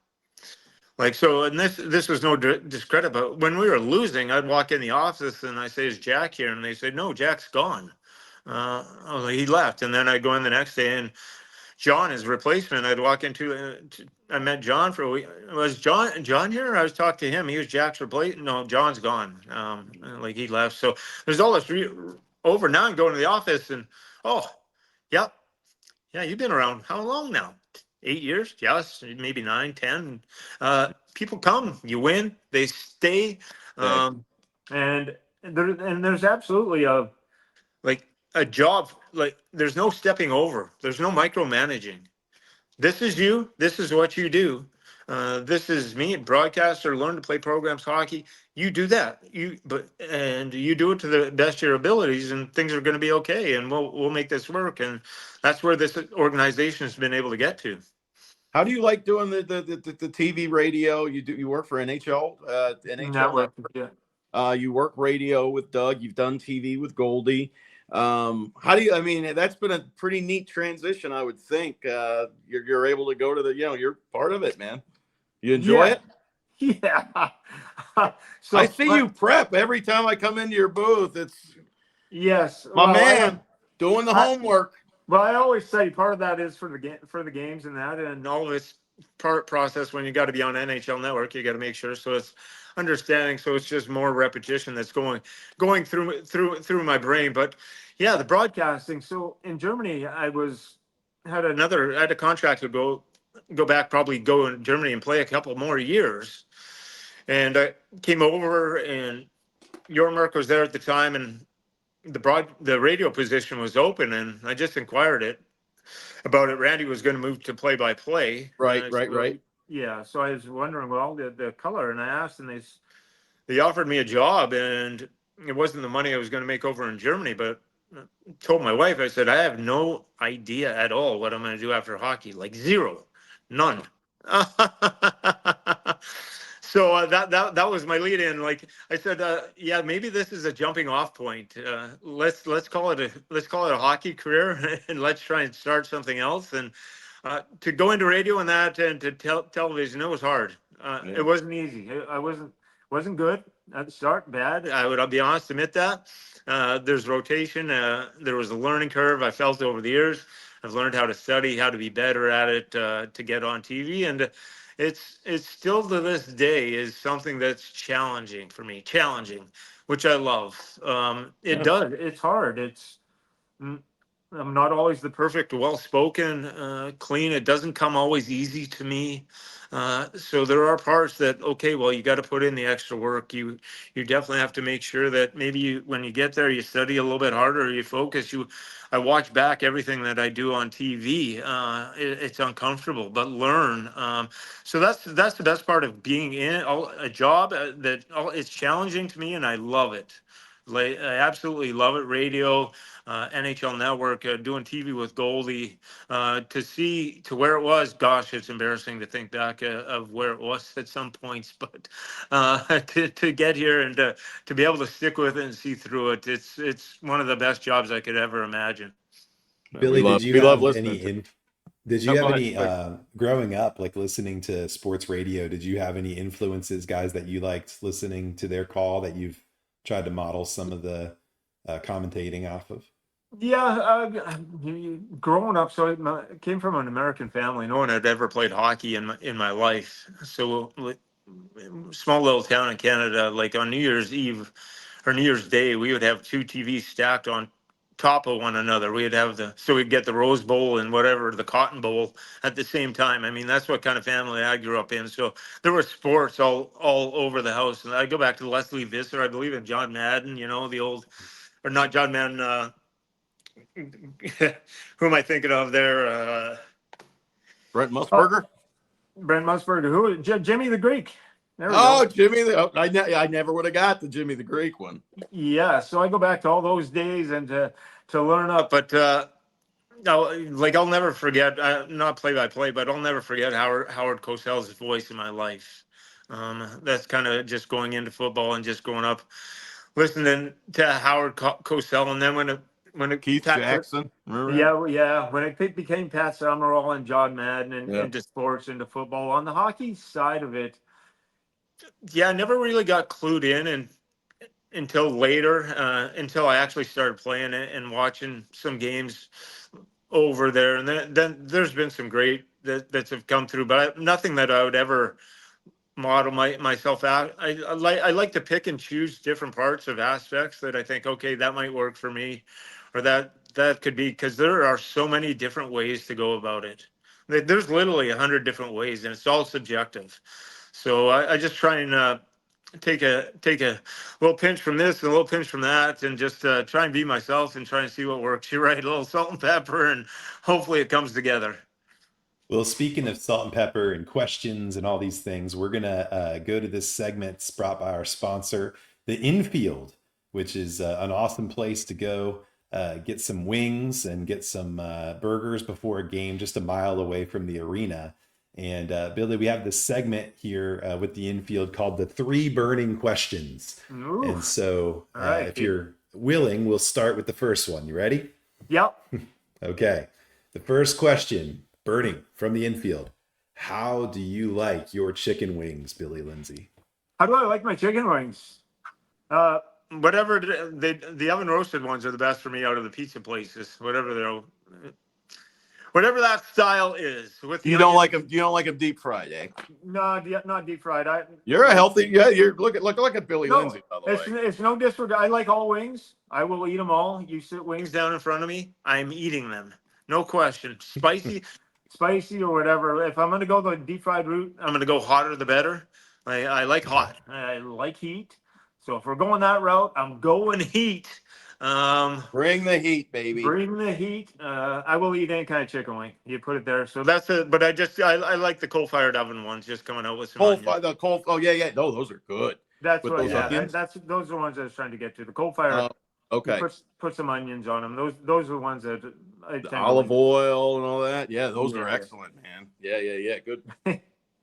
Like so, and this was no discredit, but when we were losing, I'd walk in the office and I say, "Is Jack here?" And they say, "No, Jack's gone. He left." And then I go in the next day, and John, his replacement, I'd walk into. I met John for a week. Was John here? I was talking to him. He was Jack's replacement. No, John's gone. Like he left. So there's all this over now. I'm going to the office, and oh, yep, yeah, you've been around how long now? 8 years? Yes, maybe 9, 10. People come, you win, they stay. And there's absolutely a job, like there's no stepping over, there's no micromanaging. This is you, this is what you do. This is me, broadcaster, learn to play programs hockey. You do that. And you do it to the best of your abilities, and things are going to be okay, and we'll make this work. And that's where this organization has been able to get to. How do you like doing the TV radio? You work for NHL Network. Yeah. You work radio with Doug. You've done TV with Goldie. How do you? I mean, that's been a pretty neat transition, I would think. You're able to go to you're part of it, man. You enjoy it? Yeah. So I see you prep every time I come into your booth. It's yes, my man doing the homework. Well, I always say part of that is for the games and that, and all of this process when you got to be on NHL Network, you got to make sure. So it's understanding. So it's just more repetition that's going through my brain. But yeah, the broadcasting. So in Germany, I had a contract to go back, probably go in Germany and play a couple more years. And I came over, and Jormark was there at the time, and the radio position was open, and I just inquired about it. Randy was going to move to play-by-play. Right. Yeah, so I was wondering, well, the color, and I asked, and they offered me a job, and it wasn't the money I was going to make over in Germany, but I told my wife, I said, I have no idea at all what I'm going to do after hockey, like zero, none. So that was my lead in. Like I said, yeah, maybe this is a jumping off point. Let's call it a hockey career, and let's try and start something else. And to go into radio and that, and to television, it was hard. It wasn't easy. I wasn't good at the start. Bad. I'll be honest, admit that. There's rotation. There was a learning curve. I felt over the years. I've learned how to study, how to be better at it, to get on TV, and it's still to this day is something that's challenging for me, which I love. Does. It's hard. I'm not always the perfect, well-spoken, clean. It doesn't come always easy to me. So there are parts that, okay, well, you got to put in the extra work. You definitely have to make sure that maybe when you get there, you study a little bit harder, you focus. I watch back everything that I do on TV. It's uncomfortable, but learn. So that's the best part of being in a job it's challenging to me, and I love it. I absolutely love it. Radio, NHL Network, doing TV with Goldie, to see to where it was. Gosh, it's embarrassing to think back of where it was at some points, but to get here and to be able to stick with it and see through it, it's one of the best jobs I could ever imagine. Billy, did you have any growing up, like listening to sports radio? Did you have any influences, guys that you liked listening to their call that you've tried to model some of the commentating off of? Yeah, growing up, so I came from an American family. No one had ever played hockey in my life. So, small little town in Canada, like on New Year's Eve or New Year's Day, we would have two TVs stacked on top of one another. We'd get the Rose Bowl and whatever, the Cotton Bowl at the same time. I mean, that's what kind of family I grew up in. So there were sports all over the house. And I go back to Leslie Visser, I believe, and John Madden, the old, or not John Madden, who am I thinking of there? Brent Musburger? Brent Musburger. Jimmy the Greek. There we Oh, go. Jimmy, I never would have got the Jimmy the Greek one. Yeah, so I go back to all those days and to learn up, but no, like I'll never forget, not play by play, but I'll never forget Howard Cosell's voice in my life. That's kind of just going into football and just growing up listening to Howard Cosell, and then when it Keith Jackson, remember him? yeah, when it became Pat Summerall and John Madden and Yeah. into sports, into football, on the hockey side of it, yeah, I never really got clued in and until later, until I actually started playing it and watching some games over there. And then there's been some great that have come through, but nothing that I would ever model myself out. I like to pick and choose different parts of aspects that I think, okay, that might work for me, or that could be, because there are so many different ways to go about it. There's literally 100 different ways, and it's all subjective. So I just try and take a little pinch from this and a little pinch from that, and just try and be myself and try and see what works. You're right, a little salt and pepper, and hopefully it comes together. Well, speaking of salt and pepper and questions and all these things, we're going to go to this segment. It's brought by our sponsor, The Infield, which is an awesome place to go get some wings and get some burgers before a game just a mile away from the arena. And Billy, we have this segment here with The Infield called The 3 Burning Questions. Ooh. And so All right. if you're willing, we'll start with the first one. You ready? Yep. Okay. The first question, burning from The Infield. How do you like your chicken wings, Billy Lindsay? How do I like my chicken wings? Whatever the oven roasted ones are the best for me out of the pizza places. Whatever that style is. With the You don't like them. You don't like them deep fried, eh? No, not deep fried. You're a healthy. Yeah, you're look at Billy No, Lindsay, by the way. it's no disregard. I like all wings. I will eat them all. You sit wings down in front of me, I'm eating them. No question. Spicy or whatever. If I'm going to go the deep fried route, I'm going to go hotter the better. I like hot. I like heat. So if we're going that route, I'm going heat. Bring the heat, baby. Bring the heat. I will eat any kind of chicken wing. You put it there. So that's it. But I like the coal-fired oven ones, just coming out with some onions. Oh yeah. No, those are good. That's With what. those Yeah, onions? those are the ones I was trying to get to. The coal-fired. Okay. Put some onions on them. Those are the ones that I tend The to olive like. oil and all that. Yeah, those are Yeah. excellent, man. Yeah.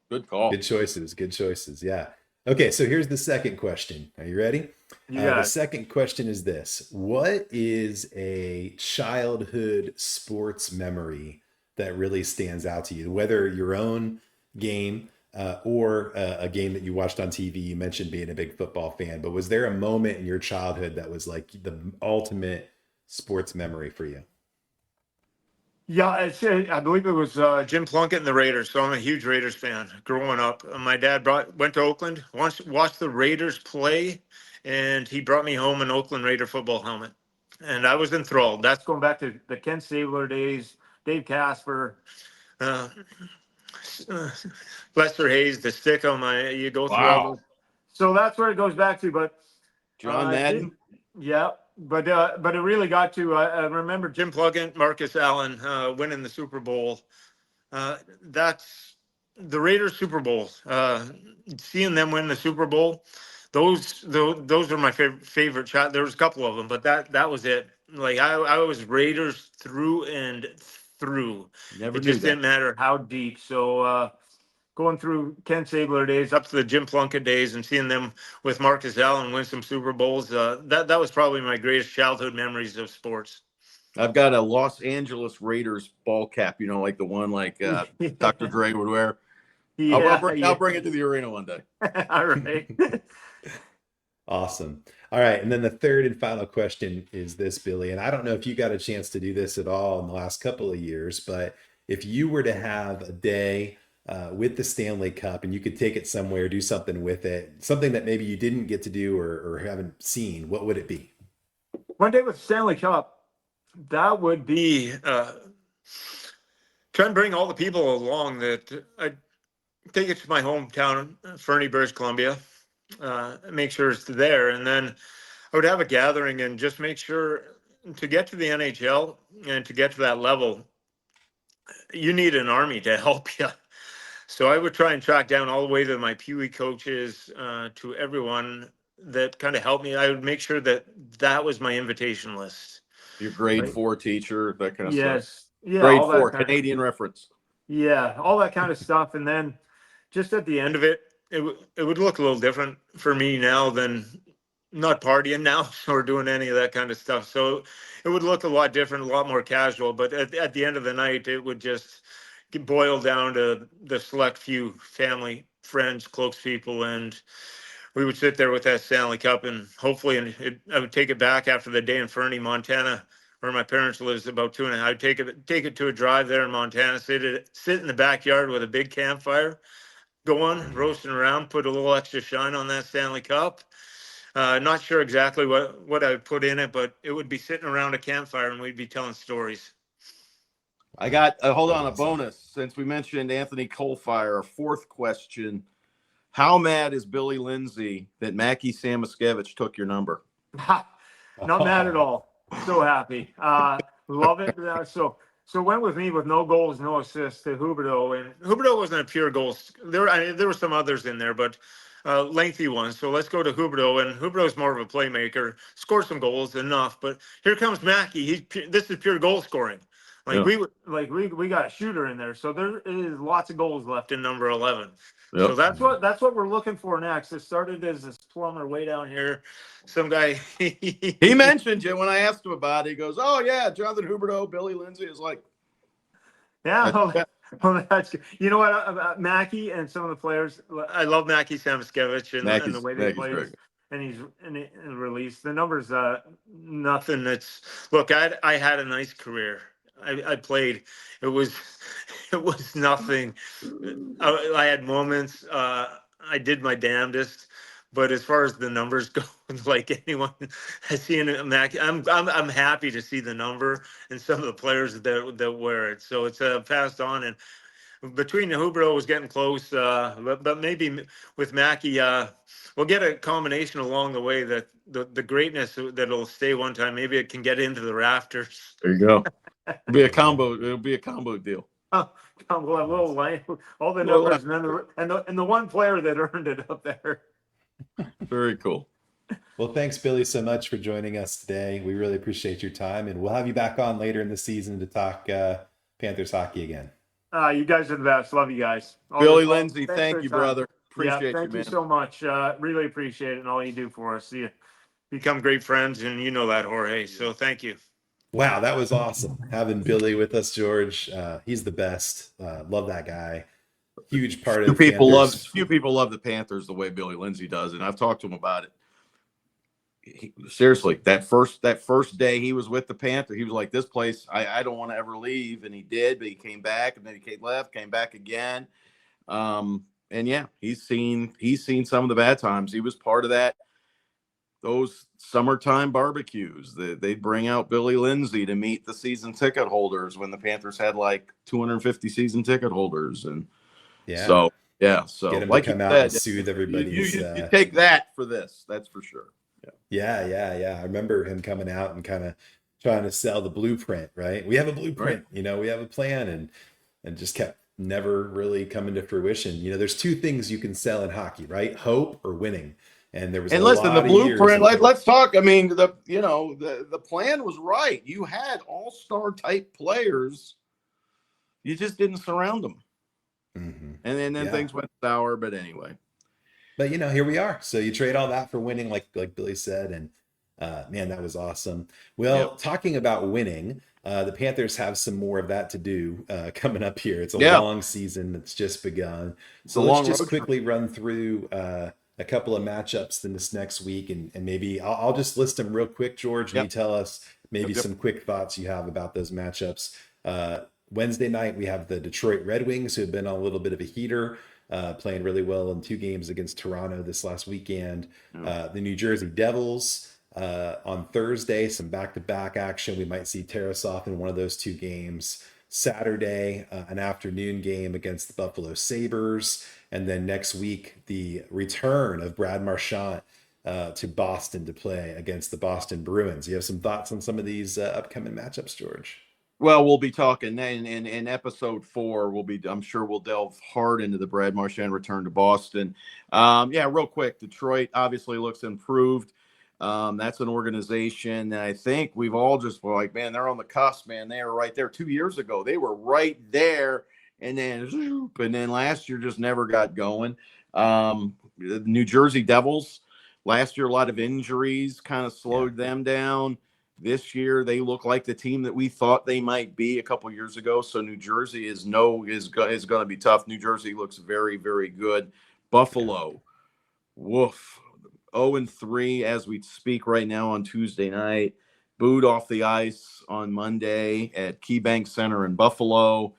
Good call. Good choices. Yeah. Okay, so here's the second question. Are you ready? Yeah. The second question is this. What is a childhood sports memory that really stands out to you? Whether your own game or a game that you watched on TV. You mentioned being a big football fan, but was there a moment in your childhood that was like the ultimate sports memory for you? Yeah, I believe it was Jim Plunkett and the Raiders. So I'm a huge Raiders fan growing up. My dad went to Oakland, watched the Raiders play, and he brought me home an Oakland Raider football helmet. And I was enthralled. That's going back to the Ken Stabler days, Dave Casper, Lester Hayes, the stick on you go through all those. So that's where it goes back to. But John Madden. Yeah. But it really got to. I remember Jim Plunkett, Marcus Allen winning the Super Bowl. That's the Raiders Super Bowl. Seeing them win the Super Bowl, those are my favorite shot. There was a couple of them, but that was it. Like I was Raiders through and through. Never It knew just that. didn't matter how deep. So going through Ken Stabler days up to the Jim Plunkett days and seeing them with Marcus Allen win some Super Bowls, that was probably my greatest childhood memories of sports. I've got a Los Angeles Raiders ball cap, like the one like Dr. Dre would wear. I'll bring it to the arena one day. All right. Awesome. All right. And then the third and final question is this, Billy. And I don't know if you got a chance to do this at all in the last couple of years, but if you were to have a day with the Stanley Cup and you could take it somewhere, do something with it, something that maybe you didn't get to do or haven't seen, what would it be? One day with Stanley Cup, that would be try and bring all the people along that I take it to my hometown, Fernie, British Columbia, make sure it's there. And then I would have a gathering and just make sure to get to the NHL and to get to that level, you need an army to help you. So I would try and track down all the way to my Pee Wee coaches, to everyone that kind of helped me. I would make sure that that was my invitation list. Your grade Right. 4 teacher, that kind of stuff. Yes. Yeah. Grade All 4, that kind Canadian reference. yeah, all that kind of stuff. And then just at the end of it, it would look a little different for me now than not partying now or doing any of that kind of stuff. So it would look a lot different, a lot more casual. But at the end of the night, it would just boil down to the select few family, friends, close people, and we would sit there with that Stanley Cup, and hopefully, I would take it back after the day in Fernie, Montana, where my parents lives, about 2.5. I'd take it to a drive there in Montana, sit in the backyard with a big campfire going, roasting around, put a little extra shine on that Stanley Cup. Not sure exactly what I would put in it, but it would be sitting around a campfire and we'd be telling stories. I got, hold on, a bonus. Since we mentioned Anthony Coalfire, a fourth question. How mad is Billy Lindsay that Mackie Samoskevich took your number? Not mad at all. So happy. Love it. So went with me with no goals, no assists to Huberdeau, and Huberdeau wasn't a pure goal. There were some others in there, but lengthy ones. So let's go to Huberdeau, and Huberdeau's more of a playmaker. Scored some goals enough, but here comes Mackie. This is pure goal scoring. We got a shooter in there, so there is lots of goals left in number 11. Yep. So that's what we're looking for next. It started as this plumber way down here. Some guy he mentioned you when I asked him about it. He goes, "Oh yeah, Jonathan Huberdeau, Billy Lindsay is like." Yeah, that's good. You know what, about Mackie and some of the players, I love Mackie Samoskevich and the way they play. And he's in release. The numbers, nothing. Look. I had a nice career. I played. It was nothing. I had moments. I did my damnedest, but as far as the numbers go, like anyone has seen it, I'm happy to see the number and some of the players that wear it. So it's passed on, and between the Huberdeau was getting close, but maybe with Mackie, we'll get a combination along the way that the greatness that'll stay one time. Maybe it can get into the rafters. There you go. It'll be a combo deal. We'll have a little line, all the numbers, and the one player that earned it up there. Very cool. Well, thanks, Billy, so much for joining us today. We really appreciate your time, and we'll have you back on later in the season to talk Panthers hockey again. You guys are the best. Love you guys. Billy Lindsay, thank you, brother. Appreciate you, man. Thank you so much. Really appreciate it and all you do for us. You become great friends, and you know that, Jorge. So thank you. Wow, that was awesome having Billy with us, George. He's the best. Love that guy. Huge part of few people love the Panthers the way Billy Lindsay does, and I've talked to him about it. Seriously, that first day he was with the Panthers, he was like, "This place, I don't want to ever leave," and he did. But he came back, and then he came back again. And yeah, he's seen some of the bad times. He was part of those summertime barbecues. They'd bring out Billy Lindsay to meet the season ticket holders when the Panthers had like 250 season ticket holders, and so get him like to come out and soothe everybody. You take that for this, that's for sure. Yeah. I remember him coming out and kind of trying to sell the blueprint, right? We have a blueprint, right. We have a plan, and just kept never really coming to fruition. There's two things you can sell in hockey, right? Hope or winning. And there was the blueprint. Let's talk. I mean, the plan was right. You had all-star type players. You just didn't surround them. Mm-hmm. And then things went sour. But anyway. But here we are. So you trade all that for winning, like Billy said, and man, that was awesome. Well, talking about winning, the Panthers have some more of that to do coming up here. It's a long season that's just begun. So let's just quickly run through a couple of matchups in this next week, and maybe I'll just list them real quick, George. You tell us maybe some quick thoughts you have about those matchups. Wednesday night, we have the Detroit Red Wings, who have been on a little bit of a heater, playing really well in 2 games against Toronto this last weekend. The New Jersey Devils on Thursday, some back-to-back action. We might see Tarasov in one of those 2 games. Saturday, an afternoon game against the Buffalo Sabres. And then next week, the return of Brad Marchand to Boston to play against the Boston Bruins. You have some thoughts on some of these upcoming matchups, George? Well, we'll be talking in episode 4. I'm sure we'll delve hard into the Brad Marchand return to Boston. Yeah, real quick. Detroit obviously looks improved. That's an organization that I think we've all just were like, man, they're on the cusp, man. They were right there 2 years ago. They were right there. And then last year just never got going. The New Jersey Devils, last year, a lot of injuries kind of slowed them down. This year, they look like the team that we thought they might be a couple years ago. So New Jersey is going to be tough. New Jersey looks very, very good. Buffalo, woof, 0-3 as we speak right now on Tuesday night. Booed off the ice on Monday at KeyBank Center in Buffalo.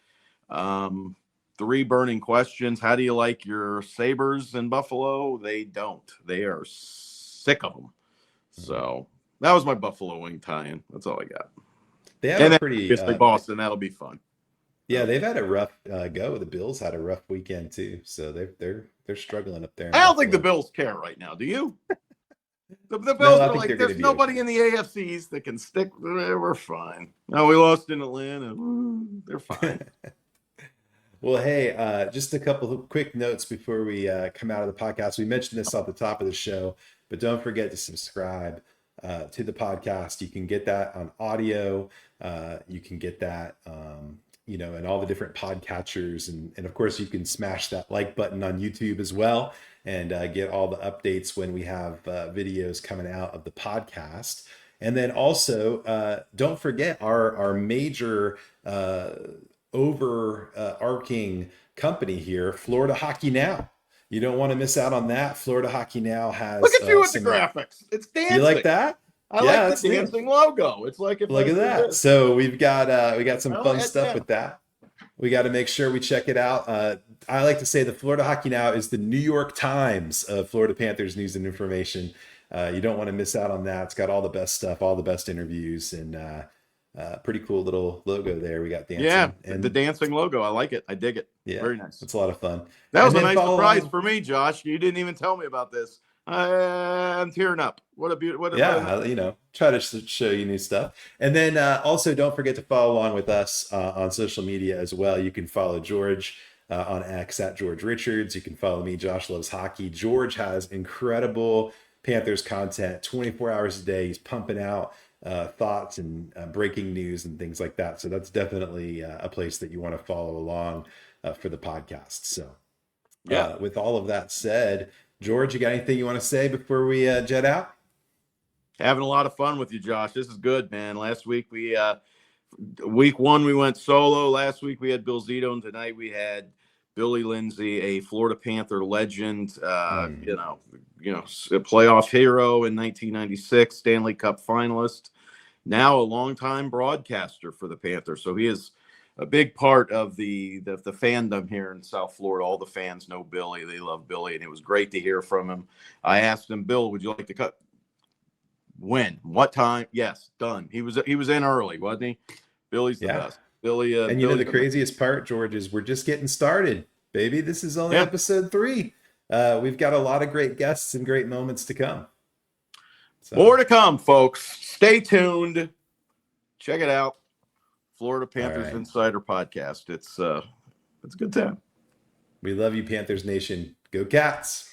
3 burning questions. How do you like your Sabres in Buffalo? They don't. They are sick of them. So that was my Buffalo wing tie-in. That's all I got. They have And a pretty Boston. That'll be fun. Yeah, they've had a rough go. The Bills had a rough weekend too, so they're struggling up there. I don't think the Bills care right now. Do you? The Bills No, I are think like, they're gonna there's be nobody okay. in the AFC East that can stick. We're fine. No, we lost in Atlanta. They're fine. Well, hey, just a couple of quick notes before we come out of the podcast. We mentioned this at the top of the show, but don't forget to subscribe to the podcast. You can get that on audio. You can get that, in all the different podcatchers. And of course, you can smash that like button on YouTube as well and get all the updates when we have videos coming out of the podcast. And then also, don't forget our major overarching company here, Florida Hockey Now. You don't want to miss out on that. Florida Hockey Now has. Look at you with the graphics. It's dancing. You like that? I like the dancing logo. It's like if look at that. So we've got some fun stuff with that. We got to make sure we check it out. I like to say the Florida Hockey Now is the New York Times of Florida Panthers news and information. You don't want to miss out on that. It's got all the best stuff, all the best interviews, and pretty cool little logo there. We got dancing. Yeah, and the dancing logo. I like it. I dig it. Yeah, very nice. It's a lot of fun. That was a nice surprise for me, Josh. You didn't even tell me about this. I'm tearing up. What a beautiful. Try to show you new stuff. And then also don't forget to follow along with us on social media as well. You can follow George on X at George Richards. You can follow me, Josh Loves Hockey. George has incredible Panthers content 24 hours a day. He's pumping out thoughts and breaking news and things like that. So that's definitely a place that you want to follow along for the podcast. So with all of that said, George, you got anything you want to say before we jet out? Having a lot of fun with you, Josh. This is good, man. Last week week 1 we went solo. Last week we had Bill Zito, and tonight we had Billy Lindsay, a Florida Panther legend, a playoff hero in 1996, Stanley Cup finalist, now a longtime broadcaster for the Panthers. So he is a big part of the fandom here in South Florida. All the fans know Billy. They love Billy, and it was great to hear from him. I asked him, Bill, would you like to cut? When? What time? Yes, done. He was in early, wasn't he? Billy's the best. Billy. And Billy, the craziest part, George, is we're just getting started, baby. This is only episode 3. We've got a lot of great guests and great moments to come. So. More to come, folks. Stay tuned. Check it out. Florida Panthers Insider Podcast. It's a good time. We love you, Panthers Nation. Go Cats.